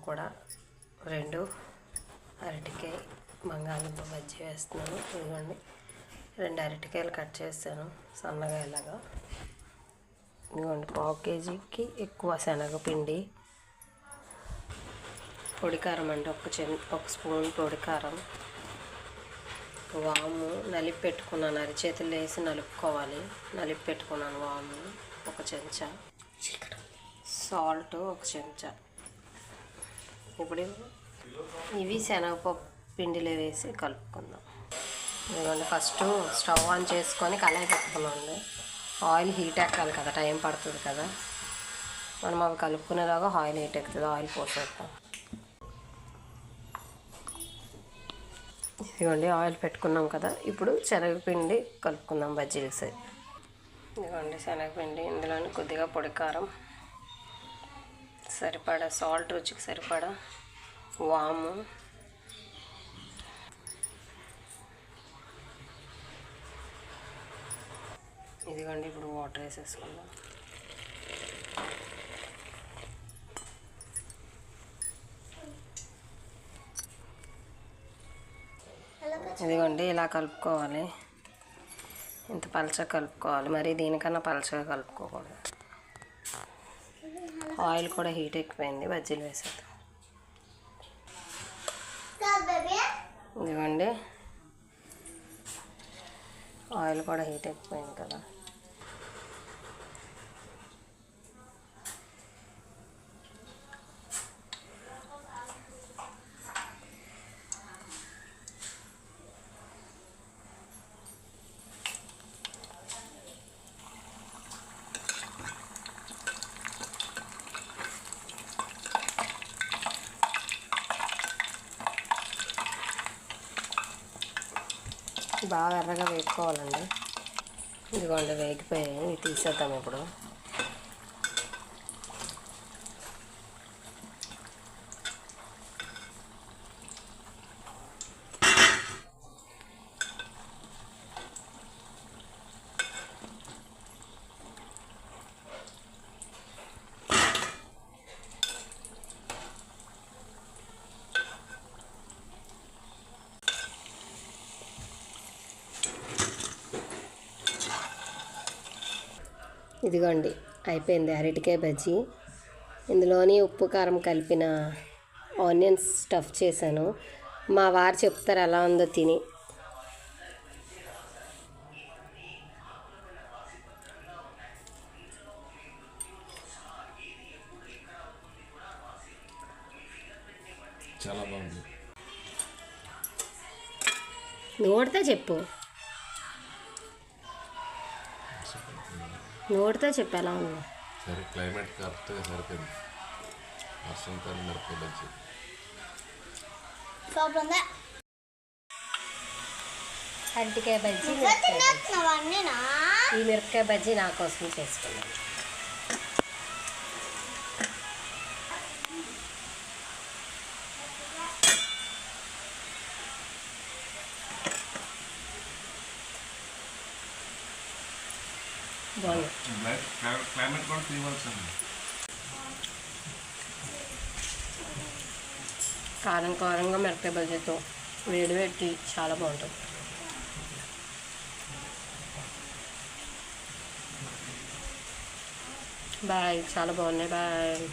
కూడా 2 అరటికాయ బంగాళదుంప బజ్జీ వేస్తున్నాను. ఇదిగోండి 2 అరటికాయలు కట్ చేస్తాను సన్నగా ఇలాగా. ఇదిగోండి 1/2 కేజీకి ఎక్కువ శనగపిండి, పొడి కారం అండి 1 స్పూన్ పొడి కారం, వాము నలిపి పెట్టుకున్నాను, అరిచేతులు వేసి నలుపుకోవాలి, నలిపి పెట్టుకున్నాను వాము 1 చెంచా, సాల్ట్ 1 చెంచా. ఇప్పుడు ఇవి శనగపప్పు పిండిలో వేసి కలుపుకుందాం. ఇదిగోండి ఫస్ట్ స్టవ్ ఆన్ చేసుకొని కళాయి పెట్టుకున్నాండి. ఆయిల్ హీట్ ఎక్కాలి కదా, టైం పడుతుంది కదా. మనం అవి కలుపుకునేలాగా ఆయిల్ హీట్ ఎక్కుతుంది. ఆయిల్ పోసేద్దాం. ఇదిగోండి ఆయిల్ పెట్టుకున్నాం కదా. ఇప్పుడు శనగపిండి కలుపుకుందాం బజ్జీలు సై. ఇదిగోండి శనగపిండి, ఇందులోని కొద్దిగా పొడి కారం, సరిపడా సాల్ట్, రుచికి సరిపడా వాము, ఇదిగోండి ఇప్పుడు వాటర్ వేసేసుకుందాం. ఇదిగోండి ఇలా కలుపుకోవాలి, ఇంత పలచగా కలుపుకోవాలి, మరి దీనికన్నా పలచగా కలుపుకోకూడదు. ఆయిల్ కూడా హీట్ ఎక్కిపోయింది, బజ్జీలు వేసేద్దాం. ఇదిగోండి ఆయిల్ కూడా హీట్ ఎక్కిపోయింది కదా. బాగా ఎర్రగా వేపుకోవాలండి. ఇదిగోండి వేగిపోయాయి, ఇవి తీసేద్దాం ఇప్పుడు. ఇదిగోండి అయిపోయింది అరటికాయ బజ్జీ. ఇందులోని ఉప్పు కారం కలిపిన ఆనియన్స్ స్టఫ్ చేశాను. మా వారు చెప్తారు ఎలా ఉందో తిని. చాలా బాగుంది. నోటితో చెప్పు, నోటితో చెప్పు ఎలా ఉంది. సరే క్లైమేట్ కరెక్ట్గా సరిపోయింది. వర్షంతో మిరపకాయ బజ్జీ. అరటికాయ బజ్జీ, ఈ మిరపకాయ బజ్జీ నా కోసం చేసుకున్నాను. క్లైమేట్ కూడా తీయవలసింది. కారం కారంగా మిరపకాయ బజ్జీతో వేడి వేడి చాలా బాగుంటుంది. బాయ్, చాలా బాగున్నాయి. బాయ్.